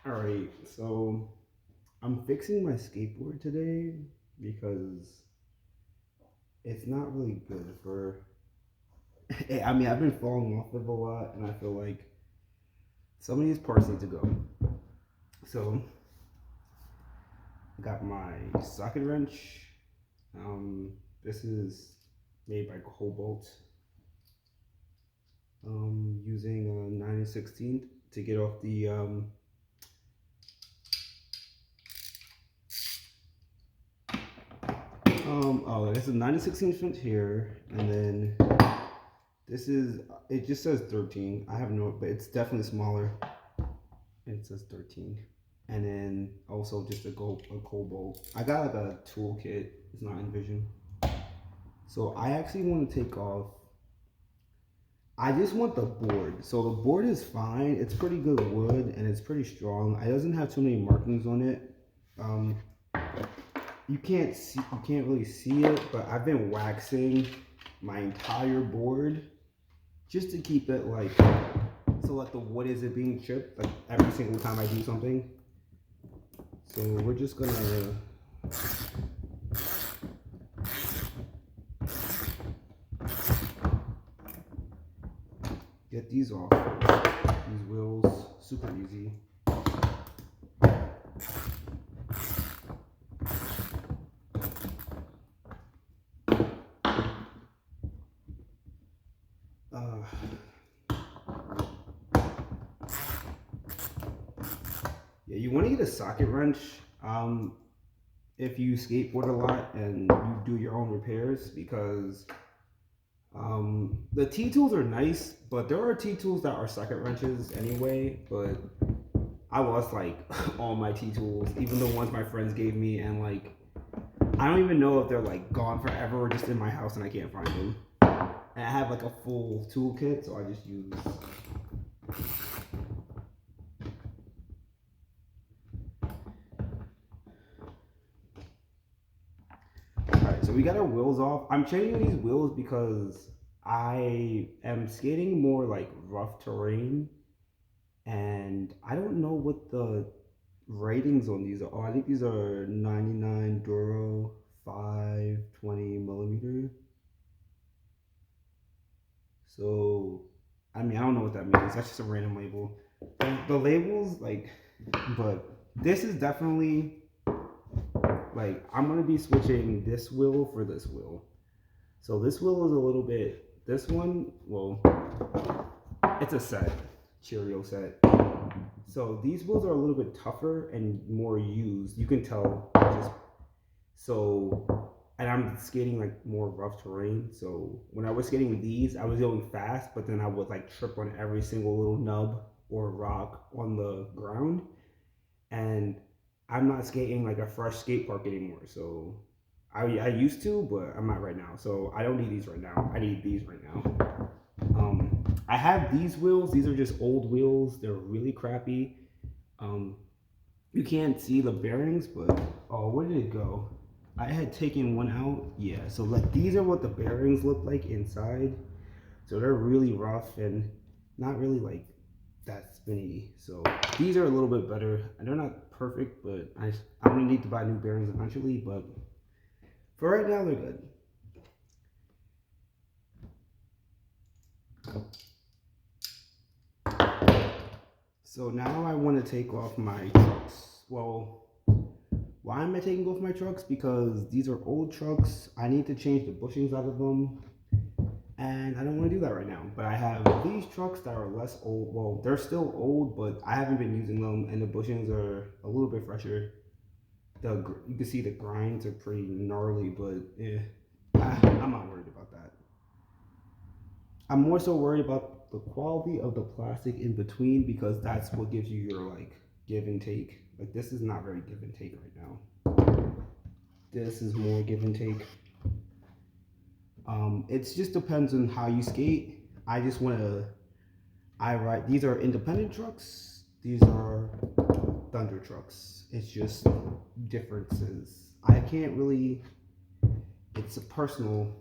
All right, so I'm fixing my skateboard today because it's not really good for. I mean, I've been falling off of a lot, and I feel like some of these parts need to go. So I got my socket wrench. This is made by Cobalt. Using a 9 and 16 to get off the oh, this is 9 and 16 flint here, and then this is, it just says 13. I have no, but it's definitely smaller. It says 13. And then also just a cobalt. I got like a toolkit. It's not Envision. So I actually want to take off. I just want the board. So the board is fine. It's pretty good wood and it's pretty strong. It doesn't have too many markings on it. Um, you can't really see it, but I've been waxing my entire board just to keep it like, so like the wood isn't being chipped like every single time I do something. So we're just gonna get these off. These wheels, super easy. Uh, yeah, you want to get a socket wrench. If you skateboard a lot and you do your own repairs, because the T tools are nice, but there are T tools that are socket wrenches anyway. But I lost like all my T tools, even the ones my friends gave me, and like I don't even know if they're like gone forever or just in my house and I can't find them. And I have like a full toolkit, so I just use. Alright, so we got our wheels off. I'm changing these wheels because I am skating more like rough terrain, and I don't know what the ratings on these are. Oh, I think these are 99 Duro 520 millimeter. So, I mean, I don't know what that means. That's just a random label. The labels, like, but this is definitely like, I'm gonna be switching this wheel for this wheel. So this wheel is a little bit, this one, well, it's a set, Cheerio set. So these wheels are a little bit tougher and more used. You can tell just so, and I'm skating like more rough terrain. So when I was skating with these, I was going fast, but then I would like trip on every single little nub or rock on the ground. And I'm not skating like a fresh skate park anymore. So I used to, but I'm not right now. So I don't need these right now. I need these right now. I have these wheels. These are just old wheels. They're really crappy. Um, you can't see the bearings, but oh, where did it go? I had taken one out. Yeah, so like these are what the bearings look like inside. So they're really rough and not really like that spinny. So these are a little bit better. And they're not perfect, but I'm gonna need to buy new bearings eventually. But for right now, they're good. So now I want to take off my trucks. Well, why am I taking off my trucks? Because these are old trucks. I need to change the bushings out of them. And I don't want to do that right now. But I have these trucks that are less old. Well, they're still old, but I haven't been using them, and the bushings are a little bit fresher. You can see the grinds are pretty gnarly, but yeah, I'm not worried about that. I'm more so worried about the quality of the plastic in between because that's what gives you your like give and take. Like this is not very give and take right now. This is more give and take. It just depends on how you skate. I just want to. I ride. These are independent trucks. These are Thunder trucks. It's just differences. I can't really. It's a personal,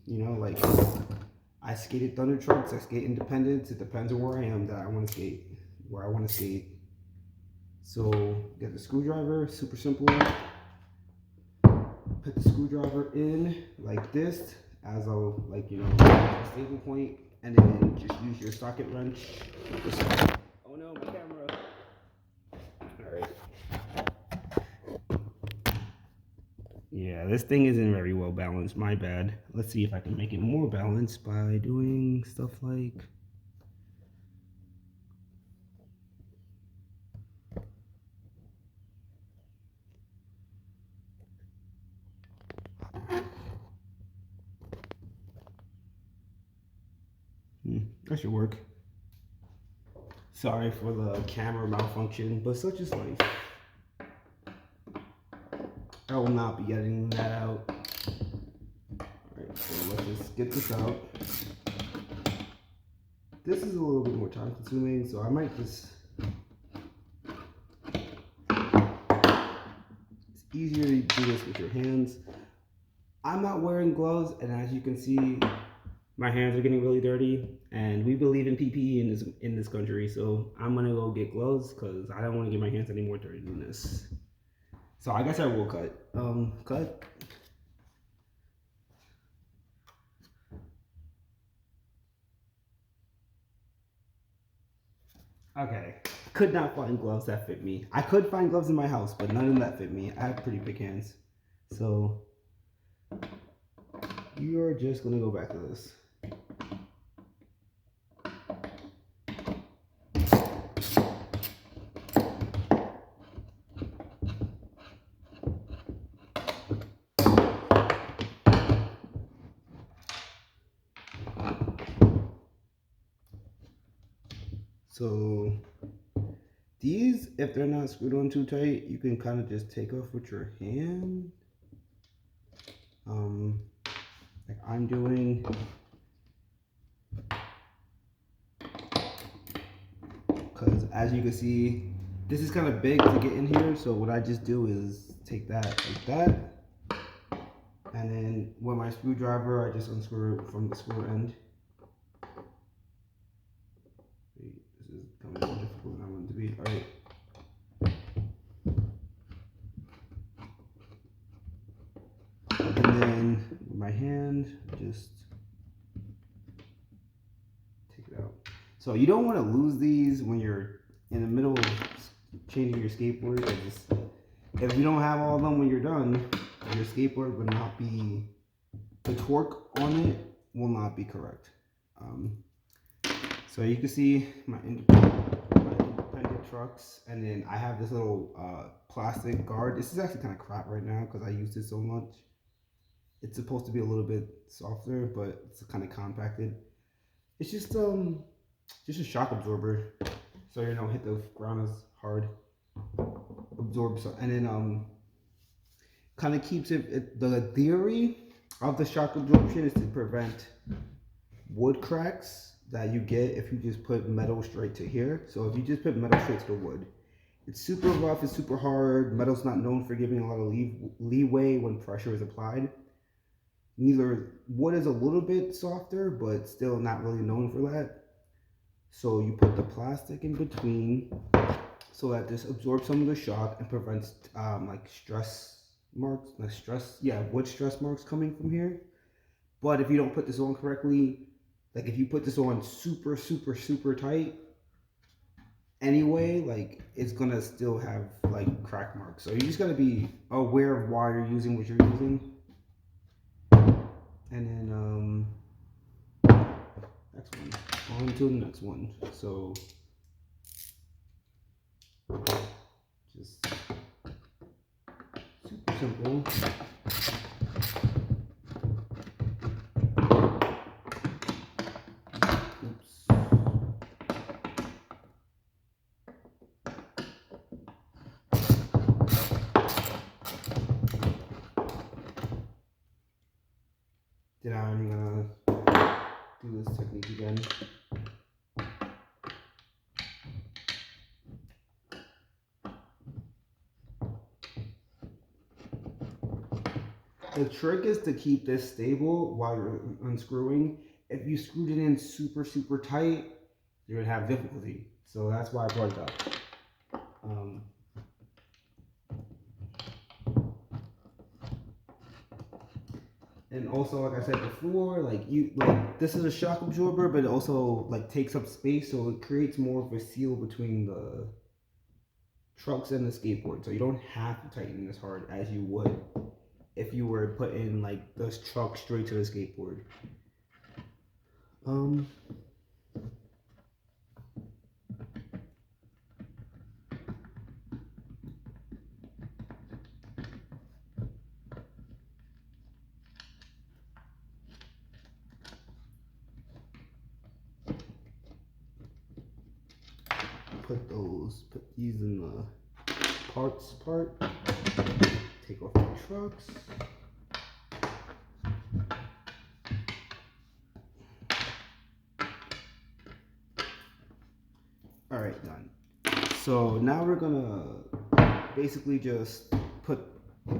like I skated Thunder trucks. I skate independents. It depends on where I am that I want to skate, where I want to skate. So get the screwdriver, super simple. Put the screwdriver in like this as a, like, you know, a stable point, and then just use your socket wrench. Oh no, my camera. Alright. Yeah, this thing isn't very well balanced, my bad. Let's see if I can make it more balanced by doing stuff like... that should work. Sorry for the camera malfunction, but such is life. I will not be editing that out. Alright, so let's just get this out. This is a little bit more time consuming, so I might just... It's easier to do this with your hands. I'm not wearing gloves, and as you can see, my hands are getting really dirty, and we believe in PPE in this country, so I'm gonna go get gloves because I don't want to get my hands any more dirty than this. So I guess I will cut. Cut. Okay. Could not find gloves that fit me. I could find gloves in my house, but none of them that fit me. I have pretty big hands, so you're just gonna go back to this. So these, if they're not screwed on too tight, you can kind of just take off with your hand. Like I'm doing. Because as you can see, this is kind of big to get in here. So what I just do is take that like that. And then with my screwdriver, I just unscrew it from the screw end. This is becoming more difficult than I want it to be. All right. And then with my hand, just take it out. So you don't want to lose these when you're in the middle of changing your skateboard. If you don't have all of them when you're done, your skateboard would not be, the torque on it will not be correct. So you can see my independent trucks, and then I have this little plastic guard. This is actually kind of crap right now because I used it so much. It's supposed to be a little bit softer, but it's kind of compacted. It's just a shock absorber, so you don't hit the ground as hard. Absorbs, and then kind of keeps it. The theory of the shock absorption is to prevent wood cracks that you get if you just put metal straight to here. So if you just put metal straight to the wood, it's super rough, it's super hard. Metal's not known for giving a lot of leeway when pressure is applied. Neither wood is a little bit softer, but still not really known for that. So you put the plastic in between so that this absorbs some of the shock and prevents like stress marks, wood stress marks coming from here. But if you don't put this on correctly, like if you put this on super, super, super tight, anyway, like it's gonna still have like crack marks. So you just gotta be aware of why you're using what you're using. And then next one, on to the next one. So just super simple. Oops. Then I'm gonna do this technique again. The trick is to keep this stable while you're unscrewing. If you screwed it in super, super tight, you're gonna have difficulty. So that's why I brought it up. And also, like I said before, like this is a shock absorber, but it also like takes up space, so it creates more of a seal between the trucks and the skateboard. So you don't have to tighten as hard as you would if you were putting like this truck straight to the skateboard. Um, put these in the parts part. Take off the trucks. All right, done. So now we're gonna basically just put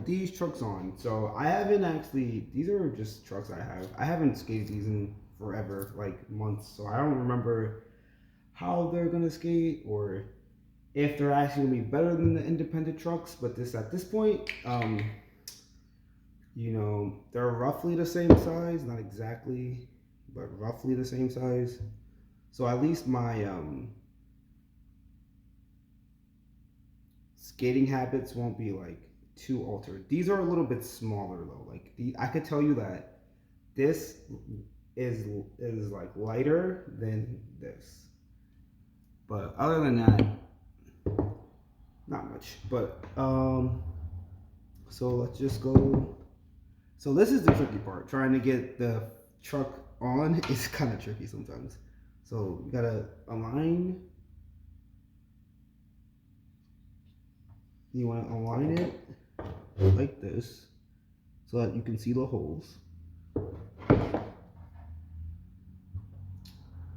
these trucks on. So I haven't actually, these are just trucks I have. I haven't skated these in forever, like months. So I don't remember how they're gonna skate or if they're actually gonna be better than the independent trucks. But this at this point, you know, they're roughly the same size, not exactly, but roughly the same size. So at least my skating habits won't be like too altered. These are a little bit smaller though. Like I could tell you that this is like lighter than this. But other than that, not much. But so let's just go. So this is the tricky part. Trying to get the truck on is kind of tricky sometimes. So you gotta align. You want to align it like this so that you can see the holes.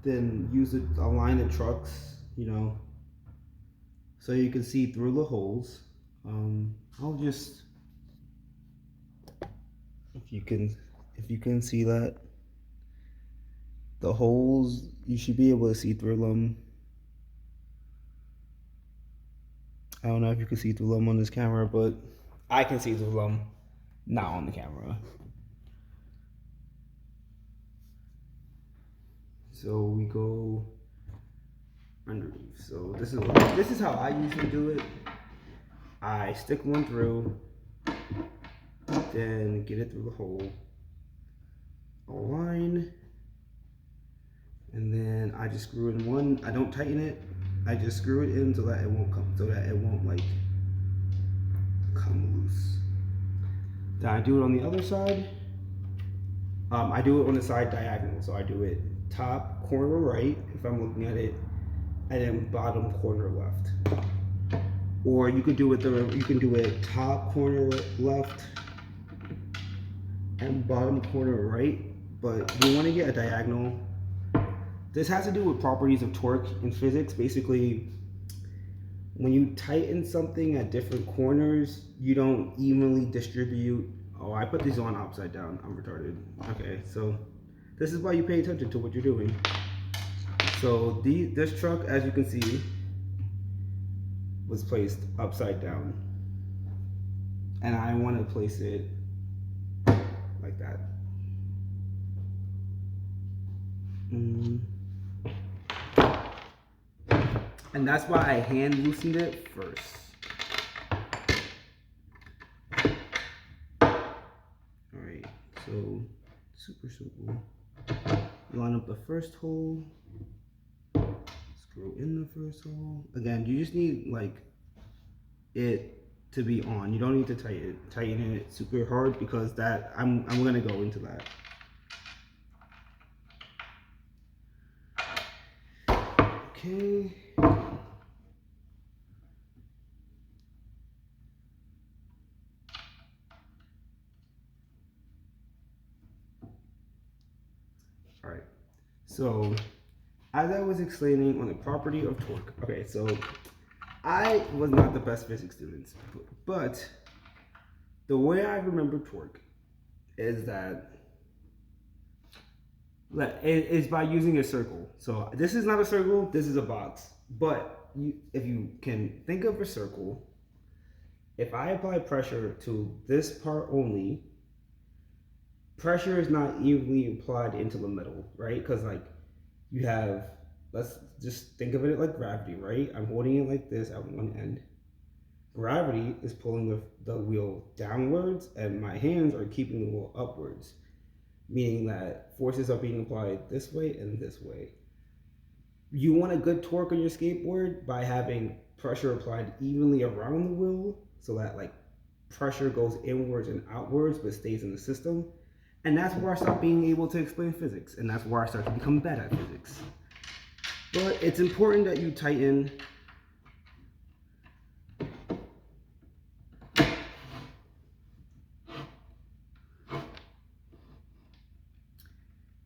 Then use it, align the trucks, you know, so you can see through the holes. I'll just, if you can see that, the holes, you should be able to see through them. I don't know if you can see through them on this camera, but I can see through them, not on the camera. So we go underneath. So this is how I usually do it. I stick one through, then get it through the hole, align, and then I just screw in one. I don't tighten it. I just screw it in so that it won't like come loose. Then I do it on the other side. I do it on the side diagonal, so I do it top corner right if I'm looking at it, and then bottom corner left. Or you could do it top corner left and bottom corner right, but you want to get a diagonal. This has to do with properties of torque in physics. Basically, when you tighten something at different corners, you don't evenly distribute. Oh, I put these on upside down. I'm retarded. Okay, so this is why you pay attention to what you're doing. So this truck, as you can see, was placed upside down. And I want to place it like that. And that's why I hand loosened it first. Alright, so super simple. Line up the first hole, screw in the first hole. Again, you just need like it to be on. You don't need to tighten it super hard because that I'm gonna go into that. Okay. All right. So, as I was explaining on the property of torque. Okay, so I was not the best physics student, but the way I remember torque is that is by using a circle. So this is not a circle, this is a box. But if you can think of a circle, if I apply pressure to this part only, pressure is not evenly applied into the metal, right? Because like you have, let's just think of it like gravity, right? I'm holding it like this at one end. Gravity is pulling the wheel downwards, and my hands are keeping the wheel upwards, meaning that forces are being applied this way and this way. You want a good torque on your skateboard by having pressure applied evenly around the wheel so that like pressure goes inwards and outwards but stays in the system. And that's where I start being able to explain physics, and that's where I start to become bad at physics. But it's important that you tighten.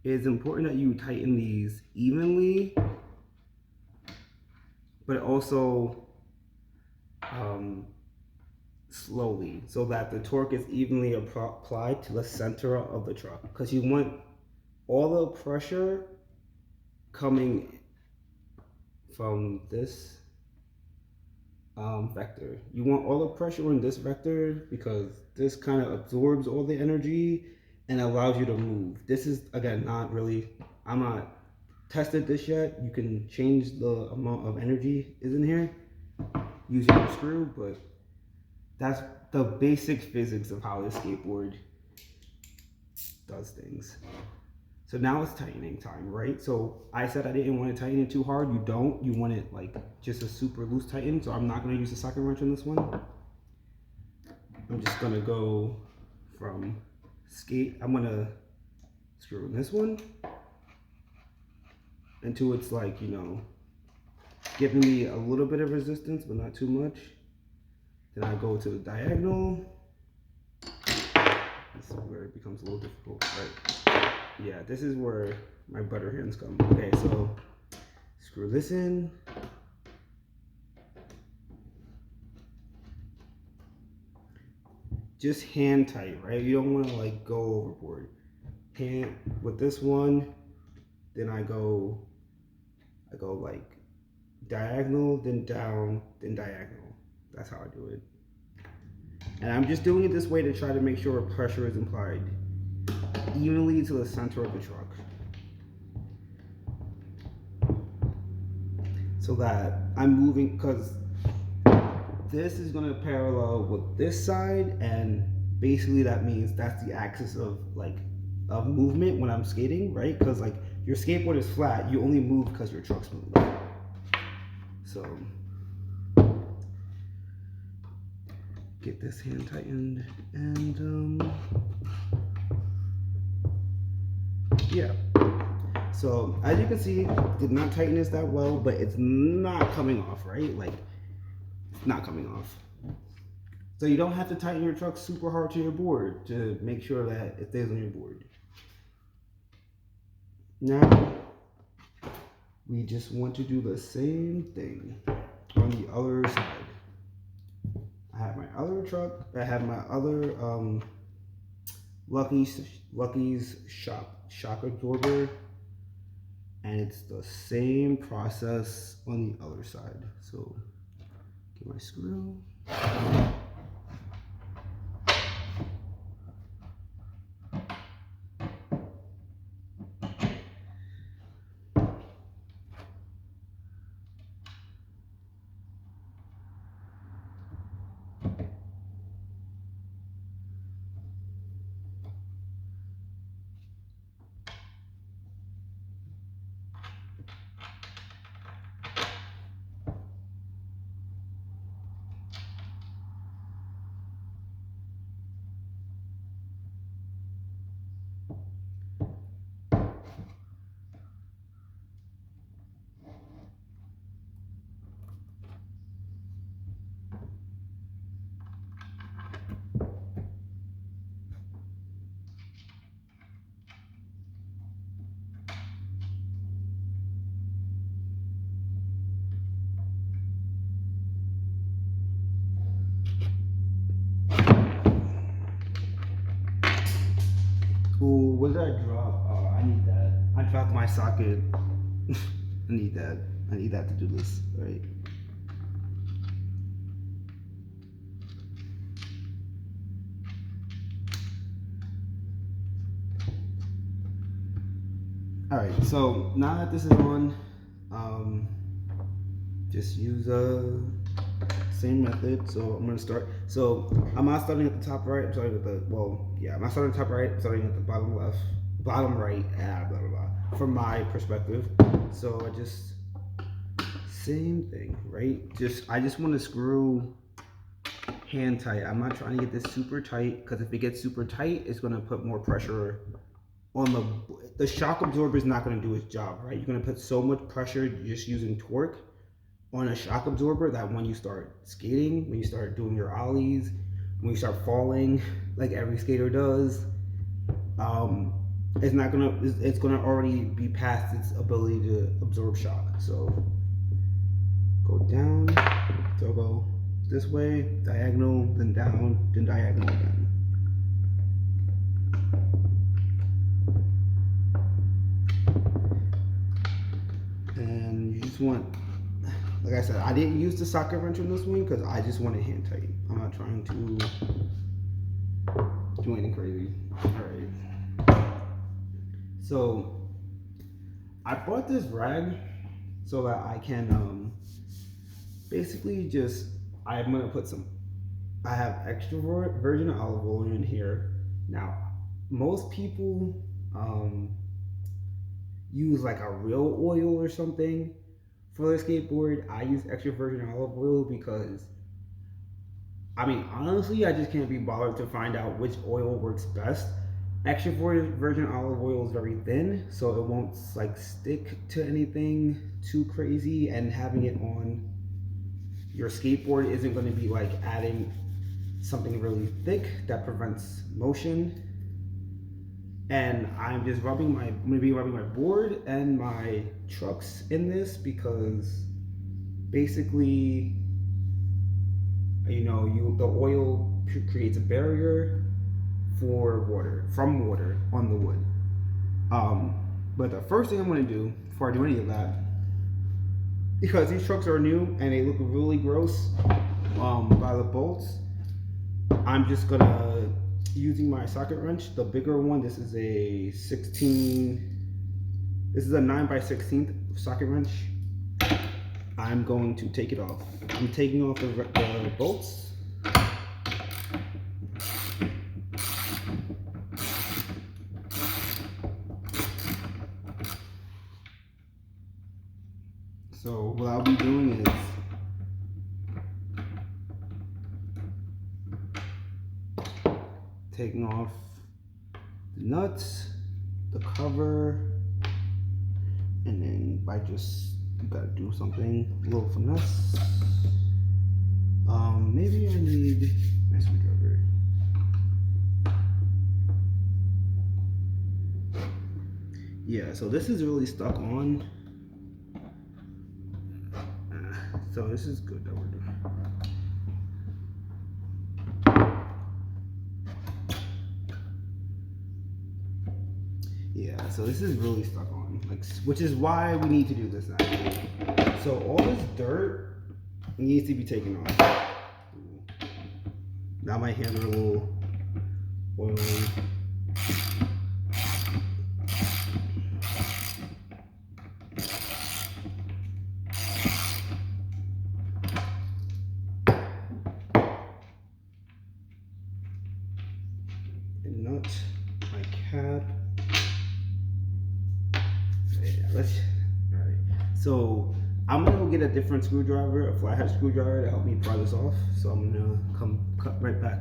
It's important that you tighten these evenly, but also slowly, so that the torque is evenly applied to the center of the truck. Because you want all the pressure coming from this vector. You want all the pressure in this vector because this kind of absorbs all the energy and allows you to move. This is, again, not really, I'm not tested this yet. You can change the amount of energy is in here using a screw, but that's the basic physics of how this skateboard does things. So now it's tightening time, right? So I said I didn't want to tighten it too hard. You don't. You want it like just a super loose tighten. So I'm not going to use a socket wrench on this one. I'm just going to go from skate. I'm going to screw in this one until it's like, you know, giving me a little bit of resistance, but not too much. Then I go to the diagonal. This is where it becomes a little difficult, right? Yeah, this is where my butter hands come. Okay, so screw this in. Just hand tight, right? You don't want to like go overboard. Hand with this one, then I go like diagonal, then down, then diagonal. That's how I do it. And I'm just doing it this way to try to make sure pressure is applied evenly to the center of the truck, so that I'm moving, because this is going to parallel with this side, and basically that means that's the axis of like of movement when I'm skating, right? Because like your skateboard is flat, you only move because your truck's moving. So get this hand tightened, and yeah. So as you can see, did not tighten this that well, but it's not coming off, right? Like it's not coming off. So you don't have to tighten your truck super hard to your board to make sure that it stays on your board. Now we just want to do the same thing on the other side. I have my other truck. I have my other Lucky's shock absorber, and it's the same process on the other side. So get my screw. Ooh, what did I drop? Oh, I need that. I dropped my socket. I need that. I need that to do this, right? All right, so now that this is on, just use same method. So I'm gonna start. So I'm not starting at the top right. I'm starting at the I'm not starting at the top right. I'm starting at the bottom left, bottom right. Blah blah blah. From my perspective, so I just same thing, right? I just want to screw hand tight. I'm not trying to get this super tight because if it gets super tight, it's gonna put more pressure on the shock absorber is not going to do its job, right? You're going to put so much pressure just using torque on a shock absorber that when you start skating, when you start doing your ollies, when you start falling, like every skater does, it's gonna already be past its ability to absorb shock. So go down, so go this way, diagonal, then down, then diagonal again. And you just want, like I said, I didn't use the socket wrench on this one because I just wanted hand tight. I'm not trying to do anything crazy. All right. So I bought this rag so that I can basically just, I'm gonna put some, I have extra virgin olive oil in here. Now, most people use like a real oil or something for their skateboard. I use extra virgin olive oil because, I mean, honestly, I just can't be bothered to find out which oil works best. Extra virgin olive oil is very thin, so it won't like stick to anything too crazy, and having it on your skateboard isn't going to be like adding something really thick that prevents motion. And I'm just I'm gonna be rubbing my board and my trucks in this because basically, you know, the oil creates a barrier from water on the wood. But the first thing I'm gonna do before I do any of that, because these trucks are new and they look really gross by the bolts, I'm just gonna, using my socket wrench, the bigger one, this is a 9x16 socket wrench, I'm going to take it off. I'm taking off the bolts. So what I'll be doing is taking off the nuts, the cover, and then you gotta do something, a little finesse. Maybe I need my screwdriver. Yeah, so this is really stuck on. So this is good that we're doing. Yeah, so this is really stuck on, like, which is why we need to do this now. So all this dirt needs to be taken off. Now my hands are a little oily. And nut, my cap. Alright. So I'm gonna go get a different screwdriver, a flathead screwdriver to help me pry this off. So I'm gonna cut right back.